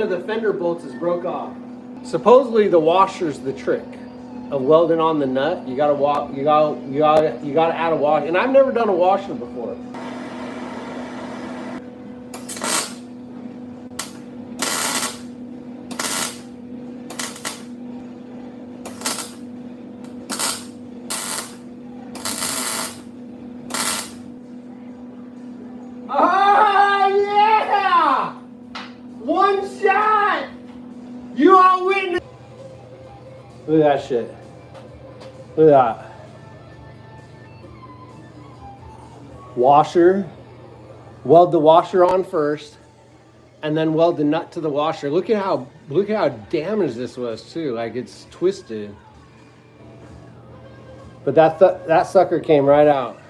of the fender bolts is broke off. Supposedly the washer's the trick of welding on the nut. You gotta add a wash, and I've never done a washer before. Oh yeah! One shot! You all witness. Look at that shit. Look at that. Washer. Weld the washer on first, and then weld the nut to the washer. Look at how damaged this was too. Like it's twisted. But that sucker came right out.